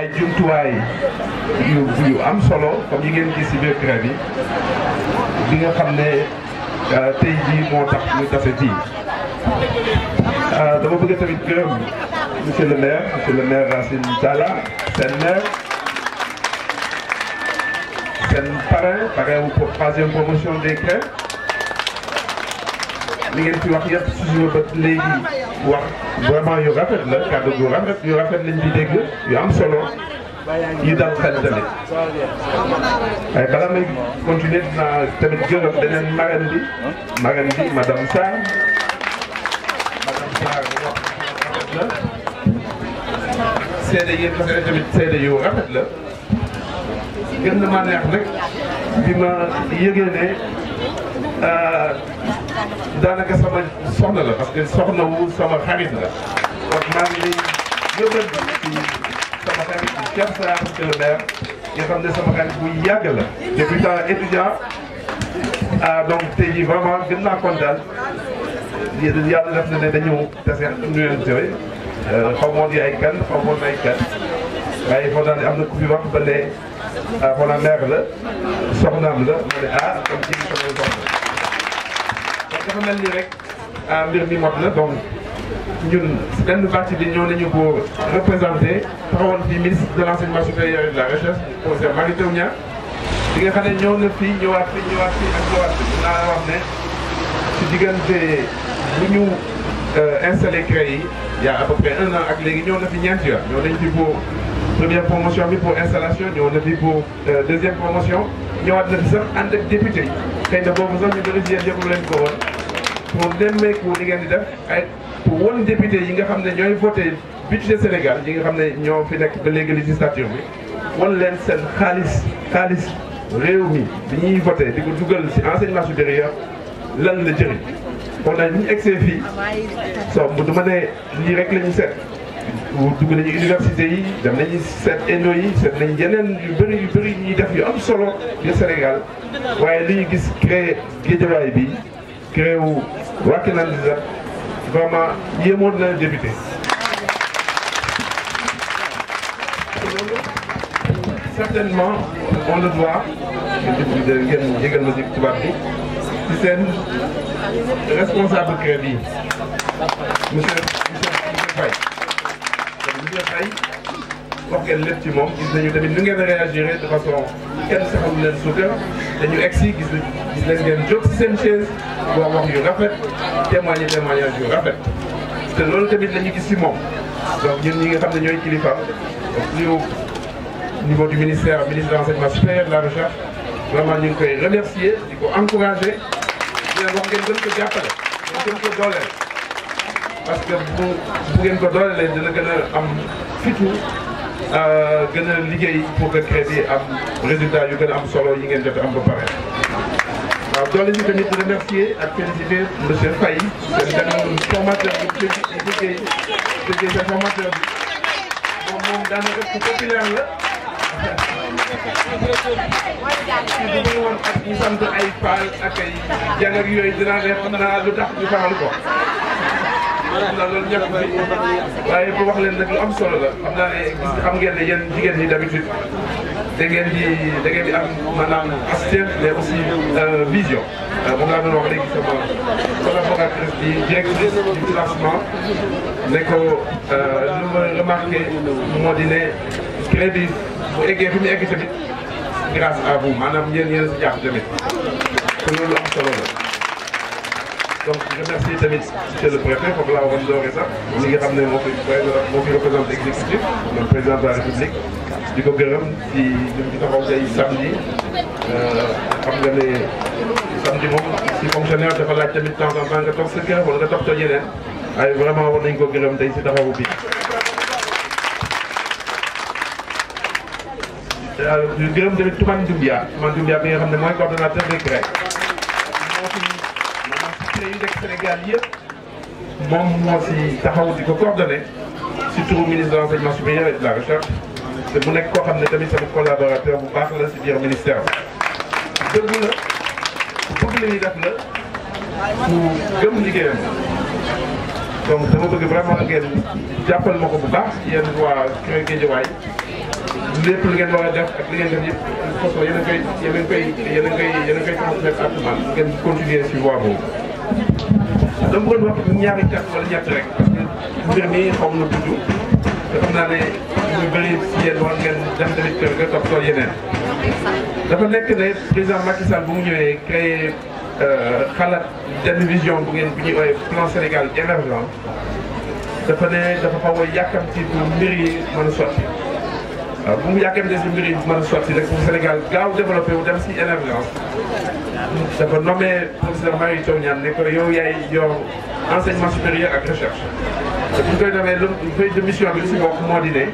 ay jumtuwaay yu am solo comme yi ngeen gis ci biir CREI bi nga xam ne tey jii moo tax ñu tase fii dama bëgg tamit gërëm monsieur le maire Racine Talla seen maire seen parrain wu pour 3e promotion des CREI li ngeen fi wax yëpp si suba ba léegi wax vraiment yu rafet la kàddu gu rafet yu rafet lañ fi dégg yu am solo yu dal xel tamit waaye bala may continuer dinaa tamit gërëm beneen marraine bi madame Sarr wax rafet la seede yéen parce que tamit seede yu rafet la gën na maa neex rek bi ma yëgee ne daanaka sama soxna la parce que soxna wu sama xarit la donc maa ngi lay yëgal ci sama xarit bi Cheikh Sarr monsieur le maire nga xam ne sama xarit bu yàgg la depuis temps étudiant donc tey jii vraiment gën naa kontaan yàlla def na ne dañu tase nuyante xaw moon yi ay kan xaw moon ay kan waaye foo naa ne am na ku fi wax ba ne foo naa maire la soxnaam la ma ne comme ci sama soxna dafa mel ni rek mbir mi mot na donc ñun benn partie bi ñëw nañu pour représenter taxawoon fi ministre de l'enseignement supérieur et de la recherche professeur Mary Teuw Niane bi nga xam ne ñëw na fii ñëwaat fii ak ñëwaat fi naa wax ne ci diggante bu ñu installé CREI yi il y a à peu près 1 an ak léegi ñëw na fi ñeenti yoon ñëw nañ fi pour première promotion bi pour installation ñëw na fi pour 2e promotion ñëwaat na fi sax ànd ak député yi xëy na boobu sax ñu bëri si yéen yëpp leen ko woon pour nemmeeku li ngeen di def ay pour won député yi nga xam ne ñooy voté budget Sénégal yi nga xam ne ñoo fi nekk ba léegi législature bi won leen seen xaalis réew mi bi ñuy voté di ko dugal ci enseignement supérieur lan la jëriñ kon nag bu ñu egsee fii du ma ne lii rek la ñu seet dugg nañu université yi dem nañu seet ENO yi seet nañ yeneen yu bëri ñuy def yu am solo yu Sénégal waaye li ñu gis CREI Guédiawaye bi CREI wu Wakhinane Nimzatt vraiment yéemoon na député certainement on le doit ngeen jégal ma ci tubaab bi ci seen responsable CREI bi monsieur Faye wax ngeen lépp ci moom gis nañu tamit nu ngeen réagir de façon kenn saxalu leen suukar dañu egsi gis leen ngeen jóg ci seen chaise wax yu rafet témoignage yu rafet te loolu tamit la ñu gis ci moom donc ñun ñi nga xam ne ñooy kilifa au niveau du ministre de l'enseignement supérieur de la recherche vraiment ñu ngi koy remercier di ko encourager di leen wax ngeen gën ko jàppale ngeen gën ko dooleel parce que bu ngeen ko doolelee dina gën a am fitu gën a liggéey pour que CREI bi am résultat yu gën a am solo yi ngeen jot am ba pare. waaw doole si tamit remercier ak féliciter monsieur Faye seen formateur bi liggéey seen formateur bi moom daanaka ku populaire la. ci bu ñu woon ak ñu sant ay Fall ak ay jàng ak yooyu dinaa ne xam naa lu tax ñu faral ko. xam naa loolu ñëpp bi waaye bu wax leen nag lu am solo la xam naa ne xam ngeen ne yéen jigéen ñi d'habitude da ngeen di am maanaam assistance mais aussi vision. moom laa doon wax léegi sama collaboratrice di directrice du financement ne ko lu ma remarqué moo di ne CREI bi bu eggee fi mu egg tamit grâce à vous maanaam yéen si jàpp tamit te loolu am solo la. donc je remercie tamit monsieur le préfet foofu laa waxoon doore sax ñi nga xam ne moo fi représente exécutif le président de la république di ko gërëm ci ñu ci taxaw tey samedi xam nga ne samedi moom si fonctionnaire dafa laaj tamit temps en temps nga toog sa kër wala nga toog yeneen waaye vraiment war nañ ko gërëm tey si taxawu bi. ñu gërëm tamit Toumane Doumbia bi nga xam ne mooy coordonnateur des CREI yu nekk Sénégal yëpp moom moo si taxaw di ko coordonné si turu ministre de l'enseignement supérieur et de la recherche te mu nekk koo xam ne tamit sama collaborateur bu baax la si biir ministère bi dëgg la ku bëgg la ñuy def la ku gëm liggéeyam donc dama bëgg vraiment ngeen jàppal ma ko bu baax yéen waa CREI Guédiawaye lépp lu ngeen war a def ak li ngeen def yëpp de façon yéen a koy transmettre ak man ngeen continuer si voie boobu. dama bëggoon wax ñaari kàddu wala ñett rek parce que mbir mi xaw na tudd te xam naa ne ñu bëri si yéen war ngeen dem tamit kër ga toppatoo yeneen. dafa nekk ne président Macky Sall bu mu ñëwee créé xalaat benn vision bu ñuy woowee plan Sénégal émergent dafa ne dafa xaw a yàkkamti pour mbir yi mën a sotti. waaw bu mu yàkkamtee si mbir yi mën a sotti rek pour Sénégal gaaw développé wu dem si émergence dafa nommé professeur Mary Teuw Niane ne ko yow yaay yor enseignement supérieur ak recherche. te bu ñu koy demee feuille de mission bi li si bokk moo di ne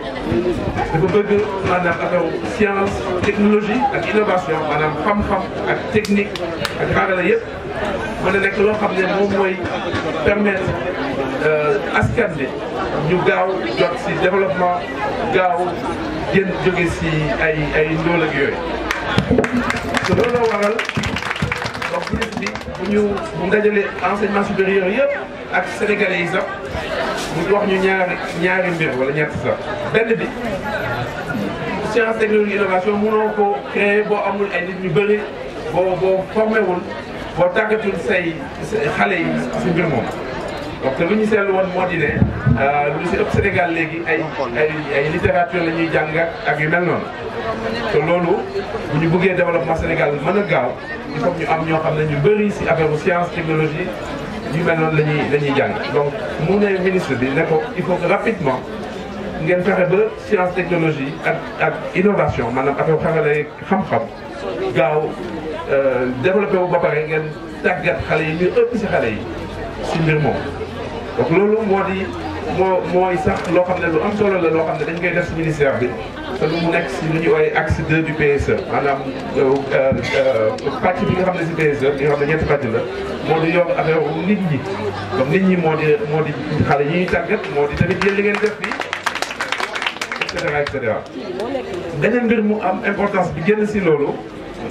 dafa bëgg maanaam affaire science technologie ak innovation maanaam xam-xam ak technique ak xarala yëpp mën na nekk loo xam ne moom mooy permettre askan bi ñu gaaw jot si développement gaaw génn jóge si ay ndóol ak yooyu. te loolu la waral donc ministre bi bu dajalee enseignement supérieur yëpp ak sénégalais yi sax mu wax ñu ñaari mbir wala ñett sax benn bi science technologie innovation mënoo ko créer boo amul ay nit ñu bëri boo formé wul boo tàggatul say xale yi si mbir moom. donc te lu ñu seetlu woon moo di ne lu si ëpp Sénégal léegi ay littérature la ñuy jàng ak yu mel noonu te loolu bu ñu bëggee développement Sénégal mën a gaaw il faut ñu am ñoo xam ne ñu bëri si affaire science technologie yu mel noonu la ñuy jàng. donc mu ne ministre bi ne ko il faut que rapidement ngeen fexe ba science technologie ak innovation maanaam affaire xarale xam-xam gaaw développé wu ba pare ngeen tàggat xale yi ñu ëpp si xale yi si mbir moom. donc loolu mooy sax loo xam ne lu am solo la loo xam ne dañ koy def si ministère bi te lu mu nekk si lu ñuy woowee axe 2 du PSE maanaam pàcc bi nga xam ne si PSE bi nga xam ne ñetti pàcc la moo di yor affaire nit ñi. donc nit ñi moo di xale yi ñuy tàggat moo di tamit yéen li ngeen def bi et cetera et cetera. beneen mbir mu am importance bi génn si loolu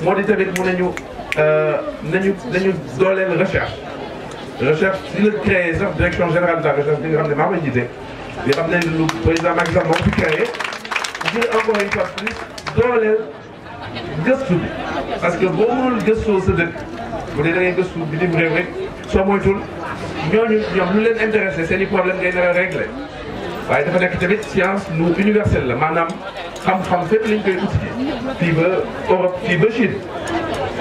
moo di tamit mu nañu dooleel recherche. recherche si la créé sax direction générale de la recherche bi nga xam ne maa koy jiite bi xam ne lu président Macky Sall moo fi créé ngir encore une fois plus dooleel gëstu bi parce que boo mënul gëstoo sa dëkk bu dee da ngay gëstu bitim réew rek soo moytul ñoom lu leen intéressé seen i problème ngay nar a réglé waaye dafa nekk tamit science lu universelle la maanaam xam-xam fépp lañ koy uti fii ba Europe fii ba Chine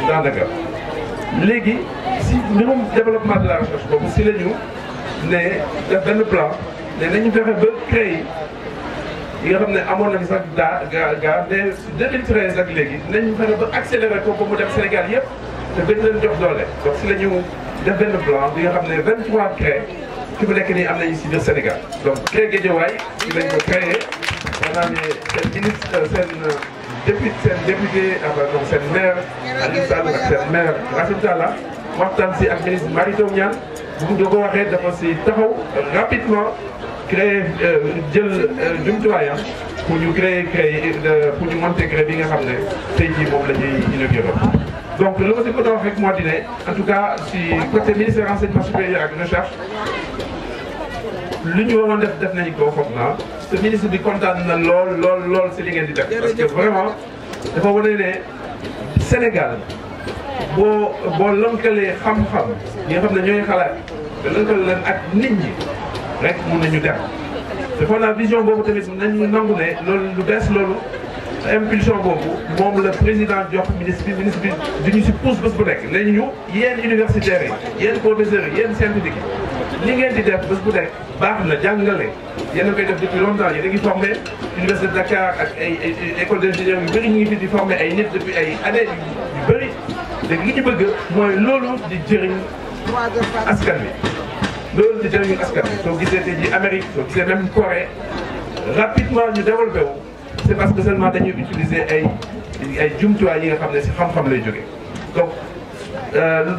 daanaka léegi si mbirum développement de la recherche boobu si la ñu ne def benn plan ne nañu fexe ba créer yi nga xam ne amoon nañu sax mais 2013 ak léegi nañu fexe ba accélérer ko ba mu dem Sénégal yëpp te gën leen jox doole. donc si la ñu def benn plan bi nga xam ne 23 CREI fi mu nekk nii am nañu si biir Sénégal. donc CREI Guédiawaye ci lañ ko créé maanaam seen ministre seen député donc seen maire Aliou Sall ak seen maire Racine Talla waxtaan si ak ministre Mary Teuw Niane bu ñu ko waxee dafa si taxaw rapidement créer jël jumtuwaayam pour ñu pour ñu monter CREI bi nga xam ne tey jii moom la ñuy inauguré. donc lu ma si ko doon wax rek moo di ne en tout cas si côté ministère enseignement supérieur ak recherche lu ñu waroon def nañu ko foog naa te ministre bi kontaan na lool si li ngeen di def. parce que vraiment dafa wane ne Sénégal boo lëkkalee xam-xam yi nga xam ne ñooy xalaat te lëkkale leen ak nit ñi rek mun nañu dem. te foog naa vision boobu tamit nañu nangu ne loolu lu bees loolu impulsion boobu moom la président jox ministre bi di ñu si pousse bés bu nekk ne ñu yéen universitaires yi yéen professeurs yi yéen scientifiques yi li ngeen di def bés bu nekk baax na jàngale yéen a koy def depuis longtemps yéen a ngi formé université de Dakar ak ay école d'ingénieur yu bëri ñu ngi fi di formé ay nit depuis ay années yu bëri léegi li ñu bëgg mooy loolu di jëriñ askan bi loolu di jëriñu askan bi soo gisee tey jii Amérique soo gisee même Corée rapidement ñu développé wu c'est parce que seulement dañuy utiliser ay jumtuwaay yi nga xam ne si xam-xam lay jógee. donc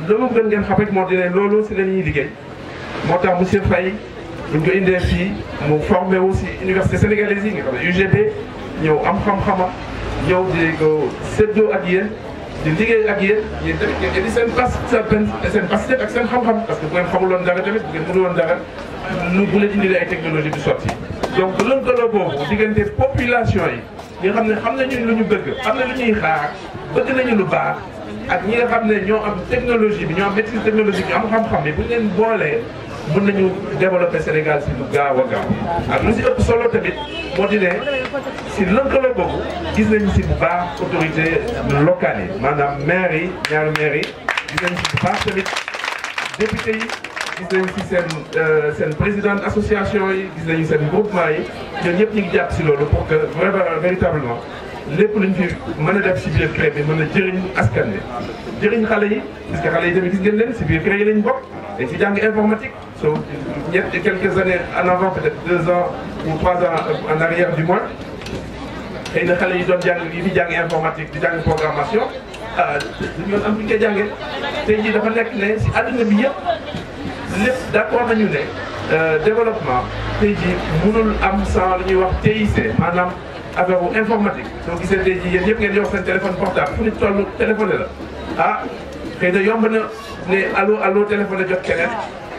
loolu gën ngeen xam rek moo di ne loolu si la ñuy liggéey moo tax monsieur Faye buñ ko indee fii mu formé wu si université sénégalaise yi nga xam ne UGB ñëw am xam-xama ñëw di ko séddoo ak yéen di liggéey ak yéen tamit ngeen di seen passé ak seen xam-xam parce que bu ngeen xamuloon dara tamit bu ngeen mënuloon dara bu leen indilee ay technologie du sotti. donc lëkkaloo boobu diggante population yi ñi nga xam nañu lu ñu bëgg am na lu ñuy xaar bëgg nañu lu baax ak ñi nga xam ne ñoo am technologie bi ñoo am maîtrise technologie bi am xam-xam bi bu ñu leen boolee mën nañu développer Sénégal si lu gaaw a gaaw ak lu si ëpp solo tamit moo di ne si lëkkaloo boobu gis nañu si bu baax autorité locale yi maanaam maire yi ñaari maire yi gis nañu si bu baax tamit député yi gis nañu si seen président association yi gis nañu seen groupement yi ñoom ñëpp ñu ngi jàpp si loolu pour que vraiment véritablement lépp luñ fi mën a def si biir CREI bi mën a jëriñ askan bi jëriñ xale yi parce que xale yi tamit gis ngeen leen si biir CREI yi lañ bokk dañ si jàng informatique so quelques années en avant peut-être 2 ans ou 3 ans en arrière du moins xëy na xale yi doon jàng yi fi jàng informatique di jàng programmation duñu yoon am fi ñu koy jàngee tey jii dafa nekk ne si àdduna bi yëpp lépp d'accord nañu ne développement tey jii mënul am sans lu ñuy wax TIC maanaam affaire bu informatique soo gisee tey jii yéen ñëpp ngeen yor seen téléphone portable fu ñu toll téléphoné la xëy na yomb na ne allo téléphone jot keneen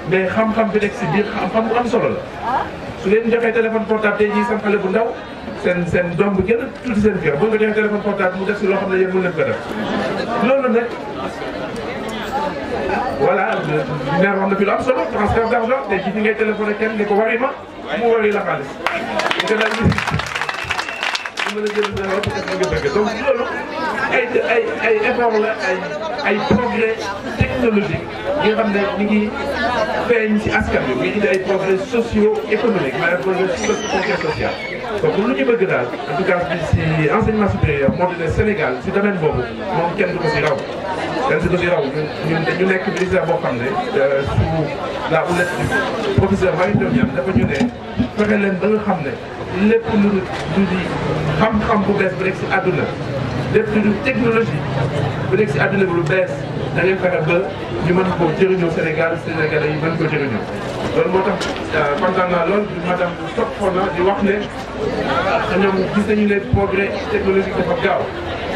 mais xam-xam bi nekk si biir xam-xam bu am solo la su leen joxee téléphone portable tey jii sam xale bu ndaw seen doom bu gën a tuuti seen kër boo nga joxee téléphone portable mu def si loo xam ne yéen mën nañ ko def loolu nag voilà maire wax na fi lu am solo transfert d'argent tey jii fi ngay téléphoné kenn ne ko wari ma mu wari la xaalis mën a jël dara peut-être nga bëgg donc loolu ay effort la ay progrès technologique yi nga xam ne ñu ngi feeñ ci askan bi muy indi ay progrès socio-économique maanaam progrès social donc lu ñu bëgg daal en tout cas ci enseignement supérieur moo di ne Sénégal ci domaine boobu moom kenn du ko ci raw ñun dañu nekk ministère boo xam ne sous la houlette du professeur Mary Teuw Niane dafa ñu ne fexe leen ba nga xam ne lépp lu di xam-xam bu bees bu nekk si àdduna lépp lu di technologie bu nekk si àdduna bi lu bees da ngeen fexe ba ñu mën koo jëriñoo Sénégal Sénégalais yi mën koo jëriñoo loolu moo tax kontaan naa lool madame Sock Fona di wax ne ñoom gis nañu ne progrès technologique dafa gaaw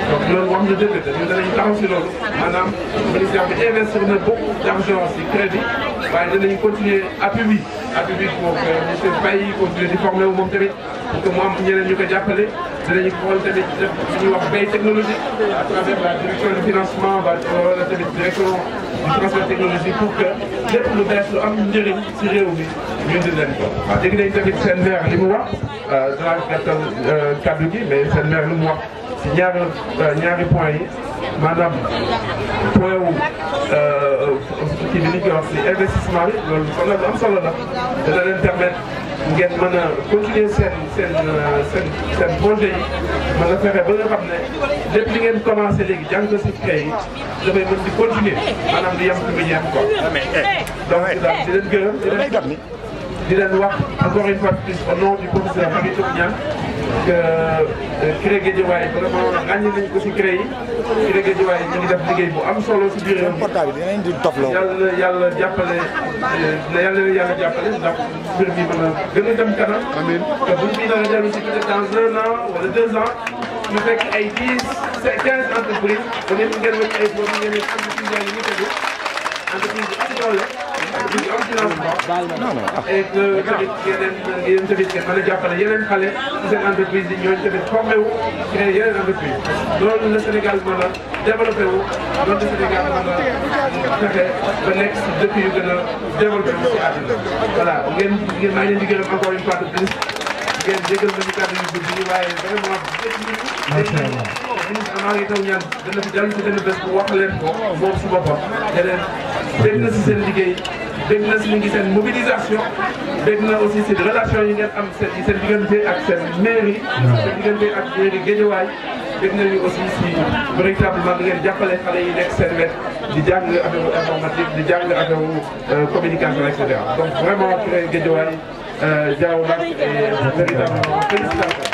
donc loolu wax na dëgg te ñun danañ taxaw si loolu maanaam ministère bi investir na beaucoup d'argent si crédit waaye danañ continuer appui bi pour que monsieur Faye continuer di former wu moom tamit pour que mu am ñeneen ñu ko jàppale dinañu xool tamit def li ñuy wax veille technologique à travers la direction du financement wala tamit direction du transfert technologique pour que lépp lu bees lu am njëriñ si réew mi ñu indi leen ko. waaw dégg nañ tamit seen maire li mu wax danaa gàttal kaddu gi mais seen maire li mu wax si ñaari point yi maanaam point wu kii bi li ñu koy wax si investissement bi loolu kon nag lu am solo la dana leen permettre ngeen mën a continuer seen projet yi mën a fexe ba nga xam ne lépp li ngeen commencé léegi jàng ko si CREI yi dafay mën di continuer maanaam di yem fi mu yem quoi. donc daal di leen gërëm di leen wax encore une fois de plus au nom du professeur Mary Teuw Niane que CREI Guédiawaye vraiment ràññee nañu ko si CREI yi CREI Guédiawaye ñu ngi def liggéey bu am solo si biir réew mi yàlla jàppale yàlla jàppale ndax mbir mi mën a gën a dem kanam. amiin te buñ fi dara dellu si peut-être dans 1 an wala 2 ans ñu fekk ay 10-15 entreprises ba ngeen wëcc ay boobu ngeen ne entreprise yi ñu tegu entreprise bi am doole entreprise bi am financement et que tamit yéen tamit ngeen mën a jàppale yeneen xale ci seen entreprise yi ñooñu tamit formé wu créé yeneen entreprise loolu la Sénégal mën a développé wu loolu la Sénégal mën a fexe ba nekk si dëkk yu gën a développé wu si àdduna voilà ngeen maa ngi leen di gërëm encore une fois de plus ngeen jégal nañu kàddu yu gudd yi waaye vraiment ministre Mary Teuw Niane dana fi dellu si benn bés bu wax leen ko moom si boppam ne leen dégg na si seen liggéey dégg na si ñu ngi seen mobilisation dégg na aussi si relation yi ngeen am seen diggante ak seen mairie seen diggante ak mairie Guédiawaye dégg nañu aussi si véritablement di ngeen jàppale xale yi nekk seen wet di jàng affaire informatique di jàng affaire communication et cetera donc vraiment CREI Guédiawaye Diao Nag et véritablement félicitations.